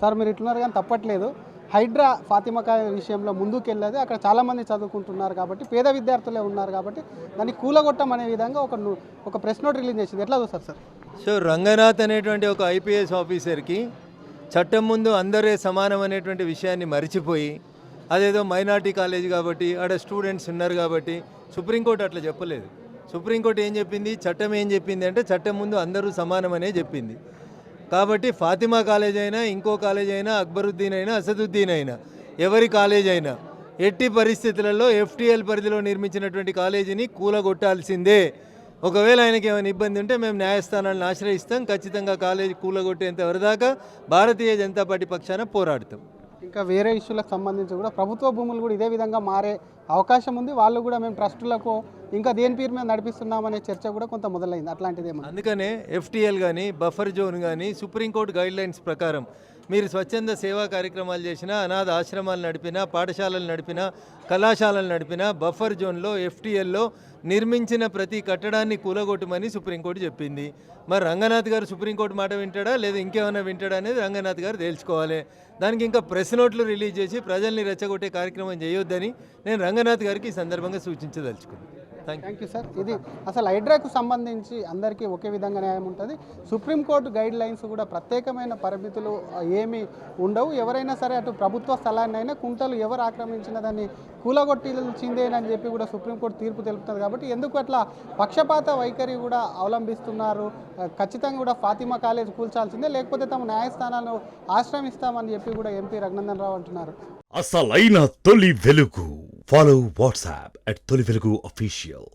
Sir మీరు ఇట్లున్నారు కానీ తప్పట్లేదు. హైడ్రా ఫాతిమా కాలేజ్ విషయంలో ముందుకు వెళ్ళేది అక్కడ చాలామంది చదువుకుంటున్నారు కాబట్టి పేద విద్యార్థులే ఉన్నారు కాబట్టి దాన్ని కూలగొట్టం అనే విధంగా ఒక ప్రెస్ నోట్ రిలీజ్ చేసింది. ఎట్లా చూస్తారు సార్? సో రంగనాథ్ అనేటువంటి ఒక ఐపీఎస్ ఆఫీసర్కి చట్టం ముందు అందరే సమానం అనేటువంటి విషయాన్ని మరిచిపోయి అదేదో మైనార్టీ కాలేజ్ కాబట్టి ఆడ స్టూడెంట్స్ ఉన్నారు కాబట్టి సుప్రీంకోర్టు అట్లా చెప్పలేదు. సుప్రీంకోర్టు ఏం చెప్పింది, చట్టం ఏం చెప్పింది అంటే చట్టం ముందు అందరూ సమానమనే చెప్పింది. కాబట్టి ఫాతిమా కాలేజ్ అయినా ఇంకో కాలేజ్ అయినా అక్బరుద్దీన్ అయినా అసదుద్దీన్ అయినా ఎవరి కాలేజ్ అయినా ఎట్టి పరిస్థితులలో ఎఫ్టీఎల్ పరిధిలో నిర్మించినటువంటి కాలేజీని కూలగొట్టాల్సిందే. ఒకవేళ ఆయనకి ఏమైనా ఇబ్బంది ఉంటే మేము న్యాయస్థానాలను ఆశ్రయిస్తాం. ఖచ్చితంగా కాలేజీ కూలగొట్టేంత వరదాకా భారతీయ జనతా పార్టీ పక్షాన పోరాడతాం. ఇంకా వేరే ఇష్యూలకు సంబంధించి కూడా ప్రభుత్వ భూములు కూడా ఇదే విధంగా మారే అవకాశం ఉంది. వాళ్ళు కూడా మేము ట్రస్టులకు ఇంకా దేని పేరు మీద నడిపిస్తున్నామనే చర్చ కూడా కొంత మొదలైంది. అట్లాంటిదేమో అందుకనే ఎఫ్టీఎల్ కానీ బఫర్ జోన్ కానీ సుప్రీంకోర్టు గైడ్లైన్స్ ప్రకారం మీరు స్వచ్ఛంద సేవా కార్యక్రమాలు చేసినా, అనాథ ఆశ్రమాలు నడిపినా, పాఠశాలలు నడిపినా, కళాశాలలు నడిపినా బఫర్ జోన్లో ఎఫ్టీఎల్లో నిర్మించిన ప్రతి కట్టడాన్ని కూలగొట్టమని సుప్రీంకోర్టు చెప్పింది. మరి రంగనాథ్ గారు సుప్రీంకోర్టు మాట వింటాడా లేదా ఇంకేమైనా వింటాడా అనేది రంగనాథ్ గారు తేల్చుకోవాలి. దానికి ఇంకా ప్రెస్ నోట్లు రిలీజ్ చేసి ప్రజల్ని రెచ్చగొట్టే కార్యక్రమం చేయొద్దని నేను రంగనాథ్ గారికి ఈ సందర్భంగా సూచించదలుచుకున్నాను. Thank you sir. ఇది అసలు హైడ్రాకు సంబంధించి అందరికీ ఒకే విధంగా న్యాయం ఉంటుంది. సుప్రీంకోర్టు గైడ్ లైన్స్ కూడా ప్రత్యేకమైన పరిమితులు ఏమీ ఉండవు. ఎవరైనా సరే అటు ప్రభుత్వ స్థలాన్ని అయినా కుంటలు ఎవరు ఆక్రమించిన దాన్ని కూలగొట్టిందేనని చెప్పి కూడా సుప్రీంకోర్టు తీర్పు తెలుపుతుంది. కాబట్టి ఎందుకు అట్లా పక్షపాత వైఖరి కూడా అవలంబిస్తున్నారు? ఖచ్చితంగా కూడా ఫాతిమా కాలేజ్ కూల్చాల్సిందే, లేకపోతే తమ న్యాయస్థానాలను ఆశ్రమిస్తామని చెప్పి కూడా ఎంపీ రఘునందన్ రావు అంటున్నారు. అసలైన తొలి వెలుగు. ఫాలో వాట్సాప్ @తొలి వెలుగు official.